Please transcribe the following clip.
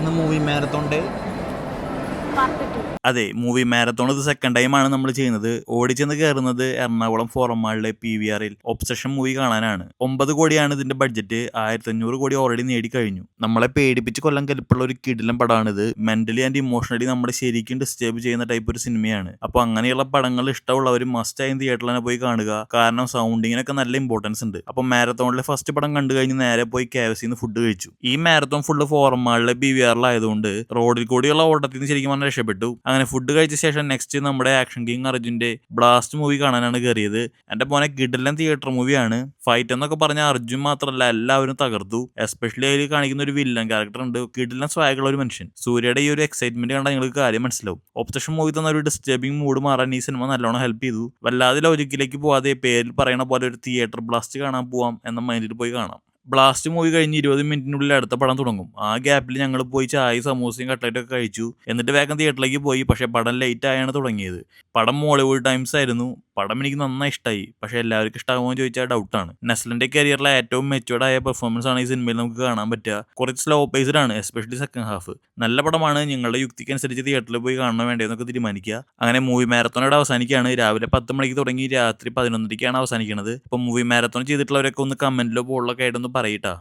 ഇന്ന് movie marathon day part 2. അതെ, movie marathon ഇത് സെക്കൻഡ് ടൈമാണ് നമ്മൾ ചെയ്യുന്നത്. ഓടിച്ചെന്ന് കയറുന്നത് എറണാകുളം ഫോറം മാളിലെ PVR-ൽ ഒബ്സഷൻ മൂവി കാണാനാണ്. 9 കോടിയാണ് ഇതിന്റെ ബഡ്ജറ്റ്. 1500 കോടി ഓൾറെഡി നേടിക്കഴിഞ്ഞു. നമ്മളെ പേടിപ്പിച്ച് കൊല്ലം കലിപ്പുള്ള ഒരു കിടിലൻ പടമാണിത്. മെന്റലി ആൻഡ് ഇമോഷണലി നമ്മളെ ശരിക്കും ഡിസ്റ്റർബ് ചെയ്യുന്ന ടൈപ്പ് ഒരു സിനിമയാണ്. അപ്പോൾ അങ്ങനെയുള്ള പടങ്ങൾ ഇഷ്ടമുള്ളവർ മസ്റ്റ് ആയും തിയേറ്ററിൽ തന്നെ പോയി കാണുക. കാരണം സൗണ്ടിങ്ങിനൊക്കെ നല്ല ഇമ്പോർട്ടൻസ് ഉണ്ട്. അപ്പോൾ മാരത്തോണിലെ ഫസ്റ്റ് പടം കണ്ടു കഴിഞ്ഞ് നേരെ പോയി KFCന്ന് ഫുഡ് കഴിച്ചു. ഈ മാരത്തോൺ ഫുള്ള് ഫോറം മാളിലെ PVR-ലായതുകൊണ്ട് റോഡിൽ കൂടിയുള്ള ഓട്ടത്തിൽ നിന്ന് ശരിക്കും പറഞ്ഞാൽ രക്ഷപ്പെട്ടു. അങ്ങനെ ഫുഡ് കഴിച്ച ശേഷം നെക്സ്റ്റ് നമ്മുടെ ആക്ഷൻ കിങ് അർജുന്റെ ബ്ലാസ്റ്റ് മൂവി കാണാനാണ് കയറിയത്. എന്റെ മോനെ കിടിലൻ തിയേറ്റർ മൂവിയാണ്. ഫൈറ്റ് എന്നൊക്കെ പറഞ്ഞ അർജുൻ മാത്രമല്ല എല്ലാവരും തകർത്തു. എസ്പെഷ്യലി അതിൽ കാണിക്കുന്ന ഒരു വില്ലൻ ക്യാരക്ടർ ഉണ്ട്. കിടിലൻ സ്വാഗുള്ള ഒരു മനുഷ്യൻ. സൂര്യയുടെ ഈ ഒരു എക്സൈറ്റ്മെന്റ് കണ്ടാൽ നിങ്ങൾക്ക് കാര്യം മനസ്സിലാവും. ഒബ്സഷൻ മൂവി തന്ന ഒരു ഡിസ്റ്റർബിംഗ് മൂഡ് മാറാൻ ഈ സിനിമ നല്ലോണം ഹെൽപ്പ് ചെയ്തു. വല്ലാതെ ലോജിക്കിലേക്ക് പോവാതെ പേരിൽ പറയണ പോലെ ഒരു തിയേറ്റർ ബ്ലാസ്റ്റ് കാണാൻ പോവാം എന്ന മൈൻഡിൽ പോയി കാണാം. ബ്ലാസ്റ്റ് മൂവി കഴിഞ്ഞ് 20 മിനിറ്റിനുള്ളിൽ അടുത്ത പടം തുടങ്ങും. ആ ഗ്യാപ്പിൽ ഞങ്ങൾ പോയി ചായ സമൂസയും കട്ട്ലറ്റൊക്കെ കഴിച്ചു. എന്നിട്ട് വേഗം തിയേറ്ററിലേക്ക് പോയി. പക്ഷേ പടം ലേറ്റ് ആയാണ് തുടങ്ങിയത്. പടം മോളിവുഡ് ടൈംസ് ആയിരുന്നു. പടം എനിക്ക് നന്നായി ഇഷ്ടമായി. പക്ഷേ എല്ലാവർക്കും ഇഷ്ടമാകുമോ എന്ന് ചോദിച്ചാൽ ഡൗട്ടാണ്. നെസ്ലിന്റെ കരിയറിലെ ഏറ്റവും മെച്ചുവേർഡ് ആയ പെർഫോമൻസ് ആണ് ഈ സിനിമയിൽ നമുക്ക് കാണാൻ പറ്റുക. കുറച്ച് സ്ലോ പേസ്ഡ് ആണ്, എസ്പെഷ്യലി സെക്കൻഡ് ഹാഫ്. നല്ല പടമാണ്. നിങ്ങളുടെ യുക്തിക്കനുസരിച്ച് തിയേറ്ററിൽ പോയി കാണണം വേണ്ടതെന്നൊക്കെ തീരുമാനിക്കുക. അങ്ങനെ മൂവി മാരത്തോണോട് അവസാനിക്കുകയാണ്. രാവിലെ 10 മണിക്ക് തുടങ്ങി രാത്രി 11:30ക്കാണ് അവസാനിക്കുന്നത്. അപ്പോൾ മൂവി മാരത്തോൺ ചെയ്തിട്ടുള്ളവരൊക്കെ ഒന്ന് കമന്റിലോ പോളിലൊക്കെ ആയിട്ടൊന്ന് പറയട്ടാ.